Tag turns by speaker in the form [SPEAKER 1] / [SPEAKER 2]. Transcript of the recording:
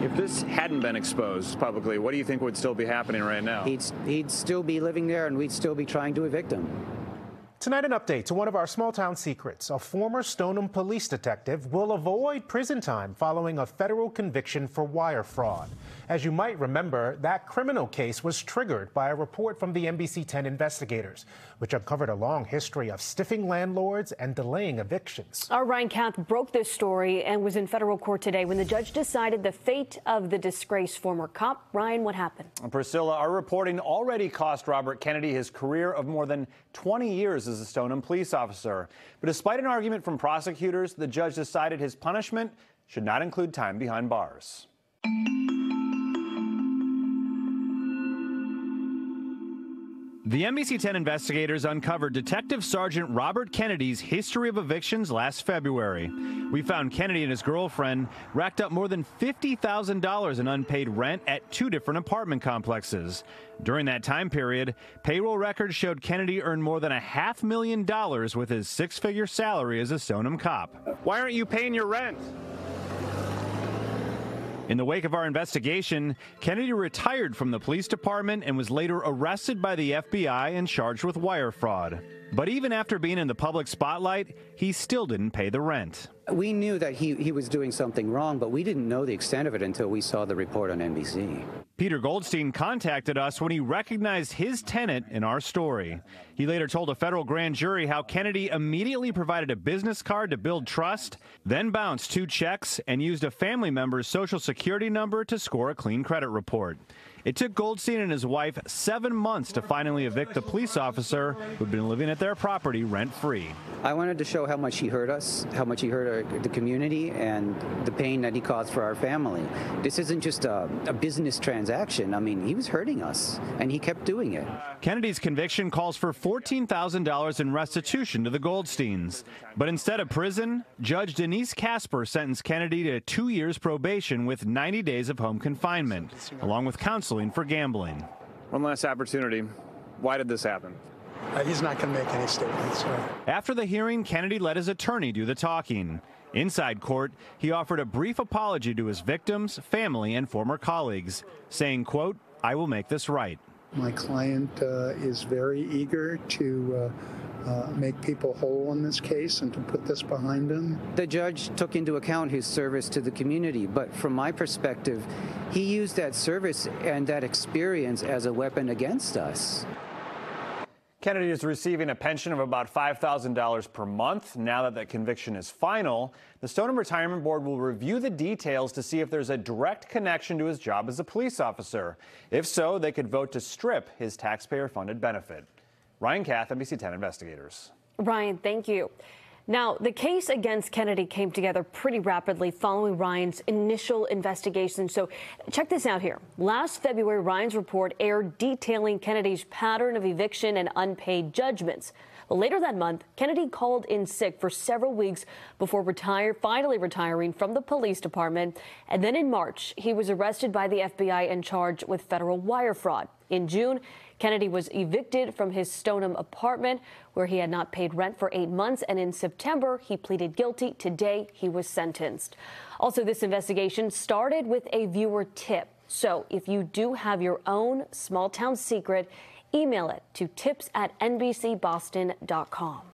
[SPEAKER 1] If this hadn't been exposed publicly, what do you think would still be happening right now?
[SPEAKER 2] He'd still be living there, and we'd still be trying to evict him.
[SPEAKER 3] Tonight, an update to one of our small-town secrets. A former Stoneham police detective will avoid prison time following a federal conviction for wire fraud. As you might remember, that criminal case was triggered by a report from the NBC 10 investigators, which uncovered a long history of stiffing landlords and delaying evictions.
[SPEAKER 4] Our Ryan Kath broke this story and was in federal court today when the judge decided the fate of the disgraced former cop. Ryan, what happened?
[SPEAKER 1] Priscilla, our reporting already cost Robert Kennedy his career of more than 20 years as a Stoneham police officer. But despite an argument from prosecutors, the judge decided his punishment should not include time behind bars. The NBC 10 investigators uncovered Detective Sergeant Robert Kennedy's history of evictions last February. We found Kennedy and his girlfriend racked up more than $50,000 in unpaid rent at 2 different apartment complexes. During that time period, payroll records showed Kennedy earned more than $500,000 with his 6-figure salary as a Stoneham cop. Why aren't you paying your rent? In the wake of our investigation, Kennedy retired from the police department and was later arrested by the FBI and charged with wire fraud. But even after being in the public spotlight, he still didn't pay the rent.
[SPEAKER 2] We knew that he was doing something wrong, but we didn't know the extent of it until we saw the report on NBC.
[SPEAKER 1] Peter Goldstein contacted us when he recognized his tenant in our story. He later told a federal grand jury how Kennedy immediately provided a business card to build trust, then bounced 2 checks and used a family member's social security number to score a clean credit report. It took Goldstein and his wife 7 months to finally evict the police officer who'd been living at their property rent-free.
[SPEAKER 2] I wanted to show how much he hurt us, how much he hurt the community, and the pain that he caused for our family. This isn't just a business transaction. I mean, he was hurting us, and he kept doing it.
[SPEAKER 1] Kennedy's conviction calls for $14,000 in restitution to the Goldsteins. But instead of prison, Judge Denise Casper sentenced Kennedy to 2 years probation with 90 days of home confinement, along with counseling for gambling. One last opportunity. Why did this happen?
[SPEAKER 5] He's not going to make any statements.
[SPEAKER 1] After the hearing, Kennedy let his attorney do the talking. Inside court, he offered a brief apology to his victims, family, and former colleagues, saying, quote, "I will make this right."
[SPEAKER 5] My client is very eager to make people whole in this case and to put this behind him.
[SPEAKER 2] The judge took into account his service to the community, but from my perspective, he used that service and that experience as a weapon against us.
[SPEAKER 1] Kennedy is receiving a pension of about $5,000 per month. Now that the conviction is final, the Stoneham Retirement Board will review the details to see if there's a direct connection to his job as a police officer. If so, they could vote to strip his taxpayer-funded benefit. Ryan Kath, NBC 10 Investigators.
[SPEAKER 4] Ryan, thank you. Now, the case against Kennedy came together pretty rapidly following Ryan's initial investigation. So check this out here. Last February, Ryan's report aired detailing Kennedy's pattern of eviction and unpaid judgments. But later that month, Kennedy called in sick for several weeks before finally retiring from the police department. And then in March, he was arrested by the FBI and charged with federal wire fraud. In June, Kennedy was evicted from his Stoneham apartment where he had not paid rent for 8 months. And in September, he pleaded guilty. Today, he was sentenced. Also, this investigation started with a viewer tip. So if you do have your own small town secret, email it to tips@nbcboston.com.